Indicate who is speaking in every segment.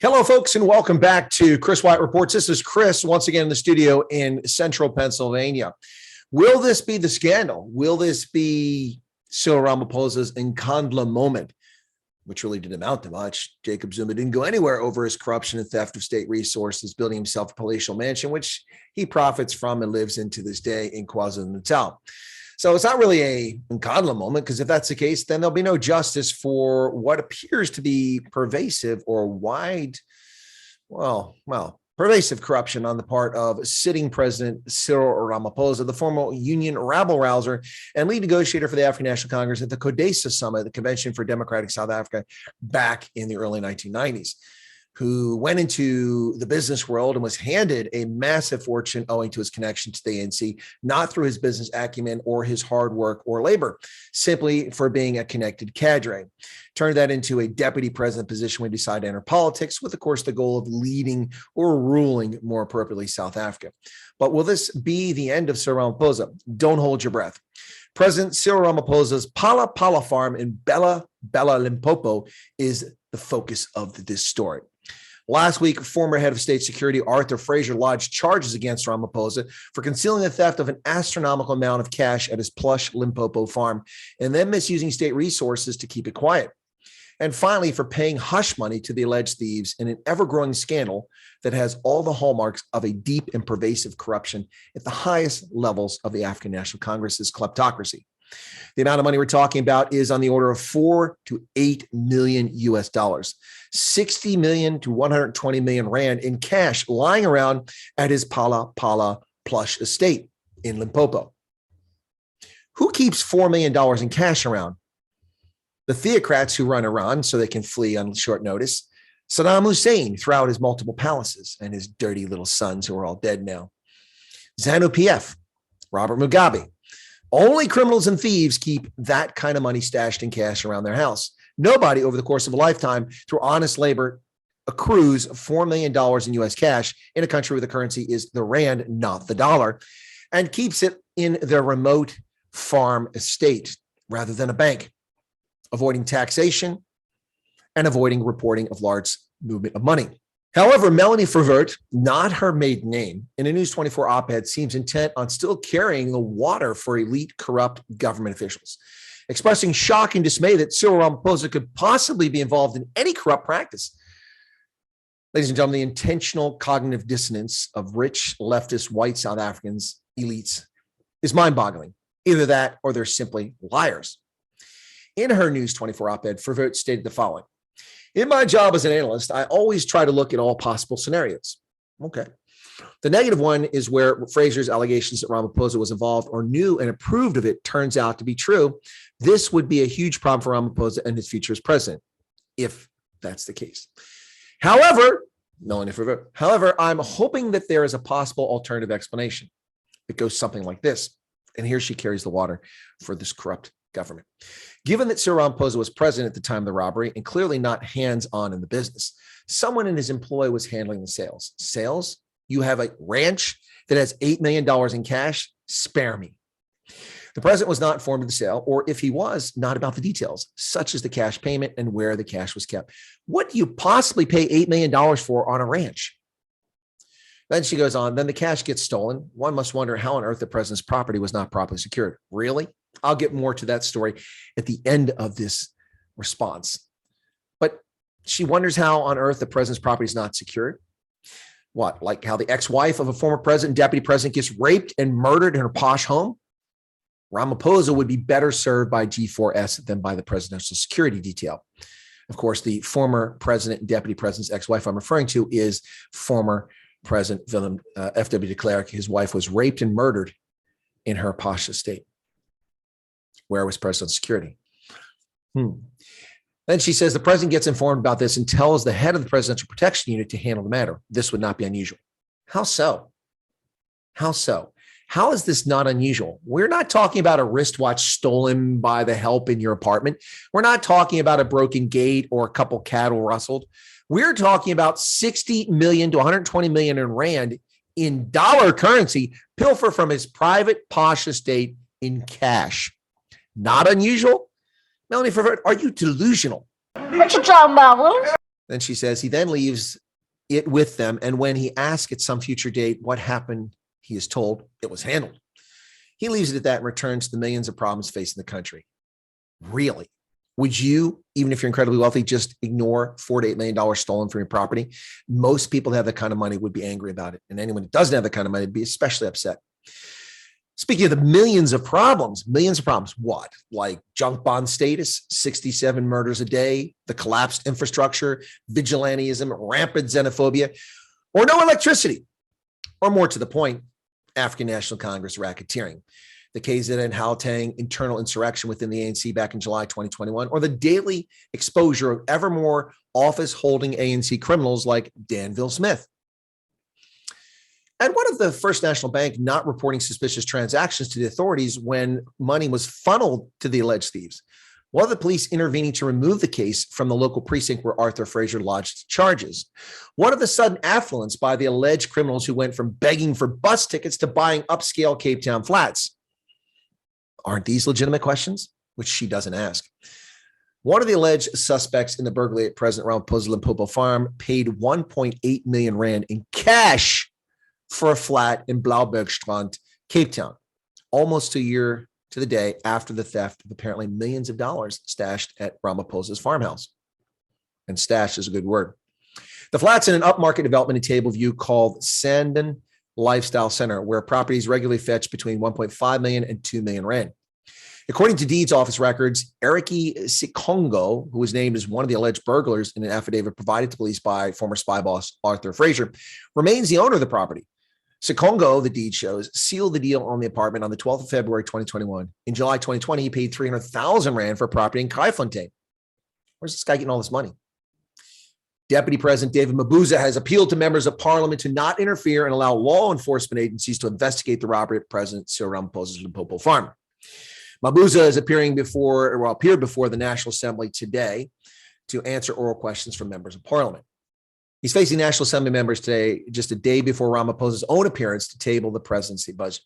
Speaker 1: Hello, folks, and welcome back to Chris Wyatt Reports. This is Chris once again in the studio in central Pennsylvania. Will this be the scandal? Will this be Cyril Ramaphosa's Nkandla moment, which really didn't amount to much? Jacob Zuma didn't go anywhere over his corruption and theft of state resources, building himself a palatial mansion, which he profits from and lives in to this day in KwaZulu-Natal. So it's not really a Nkandla moment, because if that's the case, then there'll be no justice for what appears to be pervasive or pervasive corruption on the part of sitting President Cyril Ramaphosa, the former union rabble-rouser and lead negotiator for the African National Congress at the CODESA Summit, the Convention for Democratic South Africa, back in the early 1990s. Who went into the business world and was handed a massive fortune owing to his connection to the ANC, not through his business acumen or his hard work or labor, simply for being a connected cadre. Turned that into a deputy president position when he decided to enter politics, with, of course, the goal of leading or ruling, more appropriately, South Africa. But will this be the end of Cyril Ramaphosa? Don't hold your breath. President Cyril Ramaphosa's Phala farm in Bella, Limpopo is the focus of this story. Last week, former head of state security Arthur Fraser lodged charges against Ramaphosa for concealing the theft of an astronomical amount of cash at his plush Limpopo farm and then misusing state resources to keep it quiet. And finally, for paying hush money to the alleged thieves in an ever-growing scandal that has all the hallmarks of a deep and pervasive corruption at the highest levels of the African National Congress's kleptocracy. The amount of money we're talking about is on the order of $4 to $8 million US, 60 million to 120 million rand in cash lying around at his Phala plush estate in Limpopo. Who keeps $4 million in cash around? The theocrats who run Iran so they can flee on short notice. Saddam Hussein throughout his multiple palaces and his dirty little sons who are all dead now. ZANU-PF, Robert Mugabe. Only criminals and thieves keep that kind of money stashed in cash around their house. Nobody over the course of a lifetime through honest labor accrues $4 million in US cash in a country where the currency is the rand, not the dollar, and keeps it in their remote farm estate rather than a bank, avoiding taxation and avoiding reporting of large movement of money. However, Melanie Verwoerd, not her maiden name, in a News 24 op-ed seems intent on still carrying the water for elite corrupt government officials, expressing shock and dismay that Cyril Ramaphosa could possibly be involved in any corrupt practice. Ladies and gentlemen, the intentional cognitive dissonance of rich leftist white South Africans elites is mind-boggling. Either that or they're simply liars. In her News 24 op-ed, Verwoerd stated the following: "In my job as an analyst, I always try to look at all possible scenarios." Okay. The negative one is where Fraser's allegations that Ramaphosa was involved or knew and approved of it turns out to be true. This would be a huge problem for Ramaphosa and his future as president, if that's the case. However, I'm hoping that there is a possible alternative explanation. It goes something like this. And here she carries the water for this corrupt government. Given that Cyril Ramaphosa was president at the time of the robbery and clearly not hands-on in the business, someone in his employ was handling the sales. Sales? You have a ranch that has $8 million in cash? Spare me. The president was not informed of the sale, or if he was, not about the details, such as the cash payment and where the cash was kept. What do you possibly pay $8 million for on a ranch? Then she goes on, then the cash gets stolen. One must wonder how on earth the president's property was not properly secured. Really? I'll get more to that story at the end of this response. But she wonders how on earth the president's property is not secured. What, like how the ex-wife of a former president, deputy president, gets raped and murdered in her posh home? Ramaphosa would be better served by G4S than by the presidential security detail. Of course, the former president and deputy president's ex-wife I'm referring to is former President F.W. de Klerk. His wife was raped and murdered in her posh estate. Where was presidential security? Then she says the president gets informed about this and tells the head of the presidential protection unit to handle the matter. This would not be unusual. How so? How so? How is this not unusual? We're not talking about a wristwatch stolen by the help in your apartment. We're not talking about a broken gate or a couple cattle rustled. We're talking about 60 million to 120 million in rand in dollar currency, pilfer from his private posh estate in cash. Not unusual? Melanie Verwoerd, are you delusional?
Speaker 2: What you talking about, Willis?
Speaker 1: Then she says he then leaves it with them. And when he asks at some future date what happened, he is told it was handled. He leaves it at that and returns to the millions of problems facing the country. Really? Would you, even if you're incredibly wealthy, just ignore $4 to $8 million stolen from your property? Most people that have that kind of money would be angry about it. And anyone who doesn't have that kind of money would be especially upset. Speaking of the millions of problems, what? Like junk bond status, 67 murders a day, the collapsed infrastructure, vigilantism, rampant xenophobia, or no electricity? Or more to the point, African National Congress racketeering, the KZN Haotang internal insurrection within the ANC back in July 2021, or the daily exposure of ever more office-holding ANC criminals like Danville Smith. And what of the First National Bank not reporting suspicious transactions to the authorities when money was funneled to the alleged thieves? What of the police intervening to remove the case from the local precinct where Arthur Fraser lodged charges? What of the sudden affluence by the alleged criminals who went from begging for bus tickets to buying upscale Cape Town flats? Aren't these legitimate questions? Which she doesn't ask. One of the alleged suspects in the burglary at President Ramaphosa's Limpopo farm paid 1.8 million rand in cash for a flat in Blaubergstrand, Cape Town, almost a year to the day after the theft of apparently millions of dollars stashed at Ramaphosa's farmhouse. And stashed is a good word. The flat's in an upmarket development in Table View called Sandon Lifestyle Center, where properties regularly fetch between 1.5 million and 2 million rand. According to Deeds Office records, Eriki Sikongo, who was named as one of the alleged burglars in an affidavit provided to police by former spy boss Arthur Fraser, remains the owner of the property. Sikongo, the deed shows, sealed the deal on the apartment on the 12th of February, 2021. In July 2020, he paid 300,000 rand for a property in Kaifontein. Where's this guy getting all this money? Deputy President David Mabuse has appealed to members of parliament to not interfere and allow law enforcement agencies to investigate the robbery at President Cyril Ramaphosa's Limpopo farm. Mabuse is appeared before the National Assembly today to answer oral questions from members of parliament. He's facing National Assembly members today, just a day before Ramaphosa's own appearance to table the presidency budget.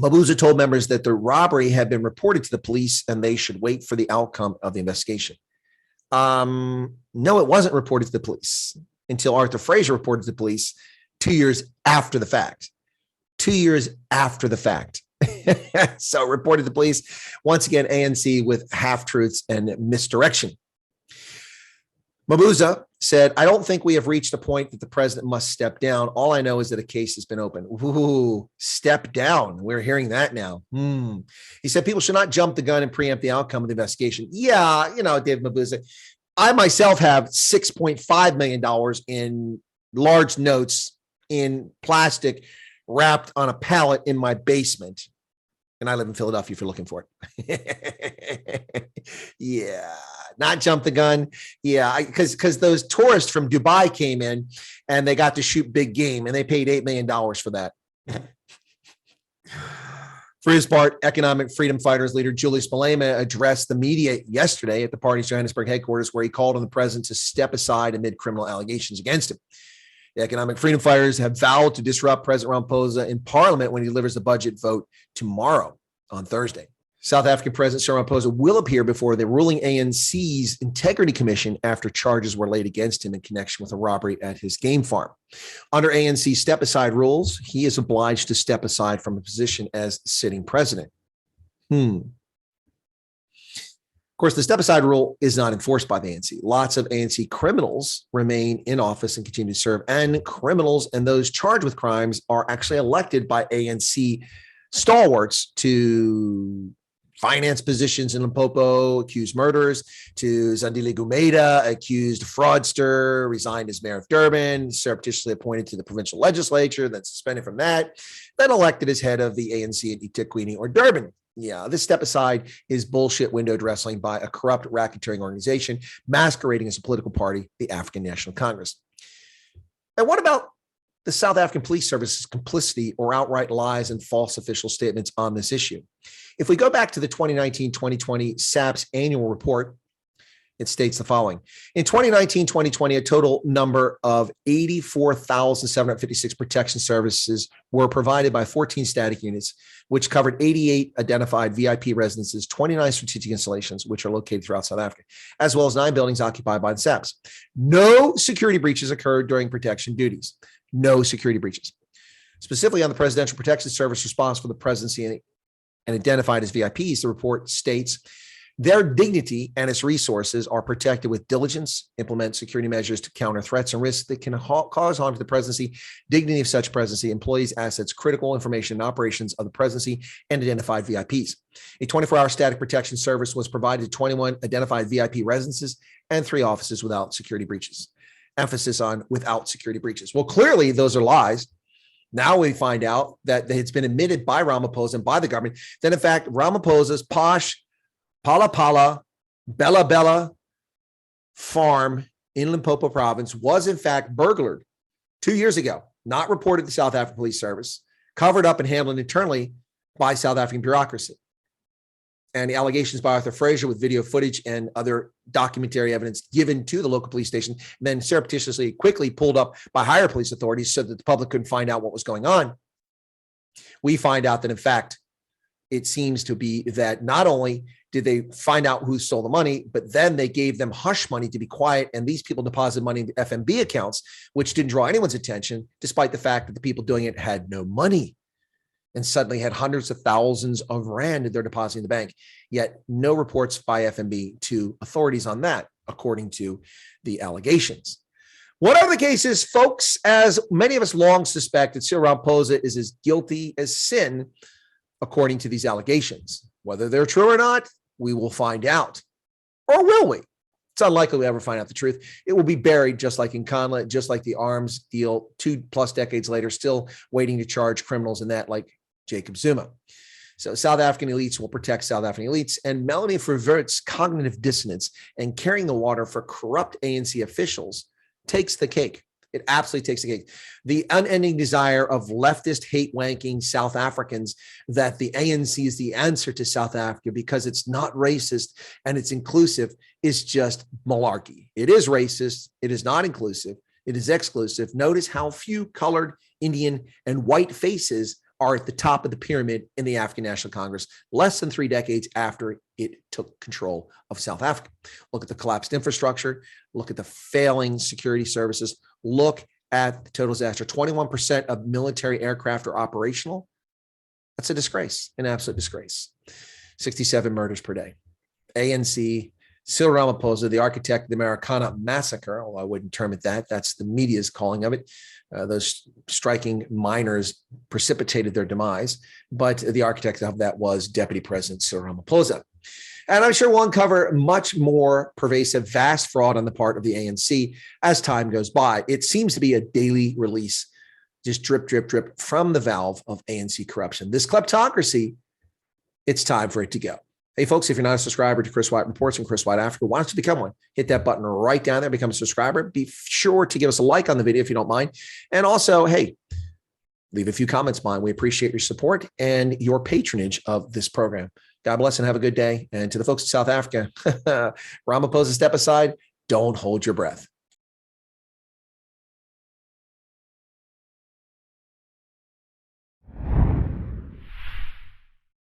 Speaker 1: Mabuse told members that the robbery had been reported to the police and they should wait for the outcome of the investigation. No, it wasn't reported to the police until Arthur Fraser reported to the police 2 years after the fact. 2 years after the fact. So reported to the police. Once again, ANC with half-truths and misdirection. Mabuse said, I don't think we have reached a point that the president must step down. All I know is that a case has been opened. Ooh, step down. We're hearing that now. He said people should not jump the gun and preempt the outcome of the investigation. Yeah, David Mabuse, I myself have $6.5 million in large notes in plastic wrapped on a pallet in my basement. And I live in Philadelphia if you're looking for it. Yeah, not jump the gun. Yeah, because those tourists from Dubai came in and they got to shoot big game and they paid $8 million for that. For his part, economic freedom fighters leader Julius Malema addressed the media yesterday at the party's Johannesburg headquarters, where he called on the president to step aside amid criminal allegations against him. The economic freedom fighters have vowed to disrupt President Ramaphosa in parliament when he delivers the budget vote tomorrow on Thursday. South African President Cyril Ramaphosa will appear before the ruling ANC's Integrity Commission after charges were laid against him in connection with a robbery at his game farm. Under ANC step-aside rules, he is obliged to step aside from a position as sitting president. Of course, the step-aside rule is not enforced by the ANC. Lots of ANC criminals remain in office and continue to serve, and criminals and those charged with crimes are actually elected by ANC stalwarts to finance positions in Limpopo, accused murderers, to Zandile Gumeda, accused fraudster, resigned as mayor of Durban, surreptitiously appointed to the provincial legislature, then suspended from that, then elected as head of the ANC in eThekwini or Durban. Yeah, this step aside is bullshit window dressing by a corrupt racketeering organization masquerading as a political party, the African National Congress. And what about the South African Police Service's complicity or outright lies and false official statements on this issue? If we go back to the 2019-2020 SAPS annual report, It states the following. In 2019-2020, a total number of 84,756 protection services were provided by 14 static units, which covered 88 identified VIP residences, 29 strategic installations, which are located throughout South Africa, as well as 9 buildings occupied by the SAPs. No security breaches occurred during protection duties. No security breaches. Specifically on the Presidential Protection Service responsible for the presidency and identified as VIPs, the report states, their dignity and its resources are protected with diligence, implement security measures to counter threats and risks that can cause harm to the presidency, dignity of such presidency, employees, assets, critical information, and operations of the presidency, and identified VIPs. A 24-hour static protection service was provided to 21 identified VIP residences and 3 offices without security breaches. Emphasis on without security breaches. Well, clearly those are lies. Now we find out that it's been admitted by Ramaphosa and by the government that, in fact, Ramaphosa's posh Phala, Bella farm in Limpopo province was in fact burglared 2 years ago, not reported to the South African Police Service, covered up and handled internally by South African bureaucracy. And the allegations by Arthur Fraser with video footage and other documentary evidence given to the local police station, and then surreptitiously quickly pulled up by higher police authorities so that the public couldn't find out what was going on. We find out that, in fact, it seems to be that not only did they find out who stole the money, but then they gave them hush money to be quiet. And these people deposited money into FNB accounts, which didn't draw anyone's attention, despite the fact that the people doing it had no money and suddenly had hundreds of thousands of rand they're depositing in the bank. Yet no reports by FNB to authorities on that, according to the allegations. Whatever the case is, folks, as many of us long suspected, Cyril Ramaphosa is as guilty as sin, according to these allegations. Whether they're true or not, we will find out. Or will we? It's unlikely we'll ever find out the truth. It will be buried just like in Conla, just like the arms deal 2+ decades later, still waiting to charge criminals in that, like Jacob Zuma. So South African elites will protect South African elites, and Melanie Verwoerd's cognitive dissonance and carrying the water for corrupt ANC officials takes the cake. It absolutely takes the cake. The unending desire of leftist hate-wanking South Africans that the ANC is the answer to South Africa because it's not racist and it's inclusive is just malarkey. It is racist. It is not inclusive. It is exclusive. Notice how few colored, Indian, and white faces are at the top of the pyramid in the African National Congress, less than 3 decades after it took control of South Africa. Look at the collapsed infrastructure. Look at the failing security services. Look at the total disaster. 21% of military aircraft are operational. That's a disgrace, an absolute disgrace. 67 murders per day. ANC, Cyril Ramaphosa, the architect of the Marikana massacre, although I wouldn't term it that. That's the media's calling of it. Those striking miners precipitated their demise, but the architect of that was Deputy President Cyril Ramaphosa. And I'm sure we'll uncover much more pervasive, vast fraud on the part of the ANC as time goes by. It seems to be a daily release, just drip, drip, drip from the valve of ANC corruption. This kleptocracy, it's time for it to go. Hey, folks, if you're not a subscriber to Chris Wyatt Reports and Chris Wyatt Africa, why don't you become one? Hit that button right down there, become a subscriber. Be sure to give us a like on the video if you don't mind. And also, hey, leave a few comments behind. We appreciate your support and your patronage of this program. God bless and have a good day. And to the folks in South Africa, Ramaphosa, step aside. Don't hold your breath.